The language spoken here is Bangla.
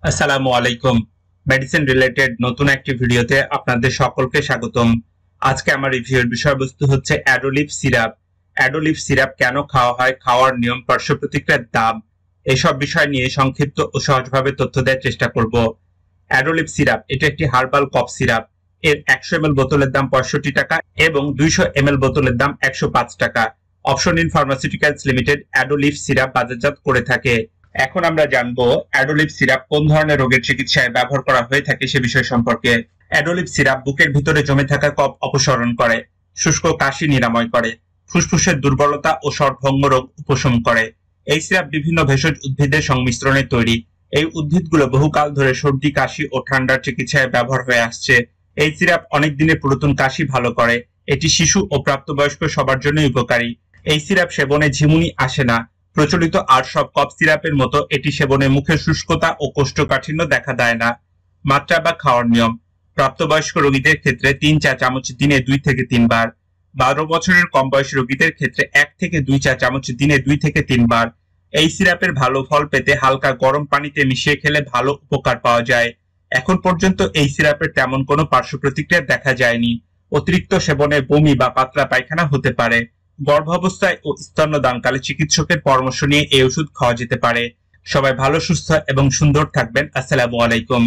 আসসালামু আলাইকুম। মেডিসিন রিলেটেড নতুন একটি ভিডিওতে আপনাদের সকলকে স্বাগতম। আজকে আমার রিভিউর বিষয়বস্তু হচ্ছে অ্যাডোলিফ সিরাপ। অ্যাডোলিফ সিরাপ কেন খাওয়া হয়, খাওয়ার নিয়ম, পার্শ্ব প্রতিক্রিয়ার দাম, এসব বিষয় নিয়ে সংক্ষিপ্ত ও সহজভাবে তথ্য দেওয়ার চেষ্টা করব। অ্যাডোলিফ সিরাপ এটা একটি হার্বাল কফ সিরাপ। এর 100 ml বোতলের দাম 65 টাকা এবং 200 ml বোতলের দাম 105 টাকা। অপশন ইন ফার্মাসিউটিক্যালস লিমিটেড অ্যাডোলিফ সিরাপ বাজারজাত করে থাকে। এখন আমরা জানবো অ্যাডোলিফ সিরাপ কোন ধরনের রোগের চিকিৎসায় ব্যবহার করা হয়ে থাকে সে বিষয় সম্পর্কে। অ্যাডোলিফ সিরাপ বুকের ভিতরে জমে থাকা কফ অপসারণ করে, শুষ্ক কাশি নিরাময় করে, ফুসফুসের দুর্বলতা ও শ্বাসভঙ্গ রোগ উপশম করে। এই সিরাপ বিভিন্ন ভেষজ উদ্ভিদের সংমিশ্রণে তৈরি। এই উদ্ভিদগুলো বহুকাল ধরে সর্দি, কাশি ও ঠান্ডার চিকিৎসায় ব্যবহার হয়ে আসছে। এই সিরাপ অনেক দিনের পুরাতন কাশি ভালো করে। এটি শিশু ও প্রাপ্তবয়স্ক সবার জন্যই উপকারী। এই সিরাপ সেবনে ঝিমুনি আসে না। প্রচলিত আর সব কফ সিরাপের মতো এটি সেবনে মুখে শুষ্কতা ও কোষ্ঠকাঠিন্য দেখা দেয় না। মাত্রা বা খাওয়ার নিয়ম: প্রাপ্তবয়স্ক রোগীদের ক্ষেত্রে 3 চা চামচ দিনে 2 থেকে 3 বার। 12 বছরের কম বয়সী রোগীদের ক্ষেত্রে 1 থেকে 2 চা চামচ দিনে 2 থেকে 3 বার। এই সিরাপের ভালো ফল পেতে হালকা গরম পানিতে মিশিয়ে খেলে ভালো উপকার পাওয়া যায়। এখন পর্যন্ত এই সিরাপের তেমন কোনো পার্শ্ব প্রতিক্রিয়া দেখা যায়নি। অতিরিক্ত সেবনে বমি বা পাতলা পায়খানা হতে পারে। গর্ভাবস্থায় ও স্তন্যদানকালে চিকিৎসকের পরামর্শ নিয়ে এই ওষুধ খাওয়া যেতে পারে। সবাই ভালো, সুস্থ এবং সুন্দর থাকবেন। আসসালামু আলাইকুম।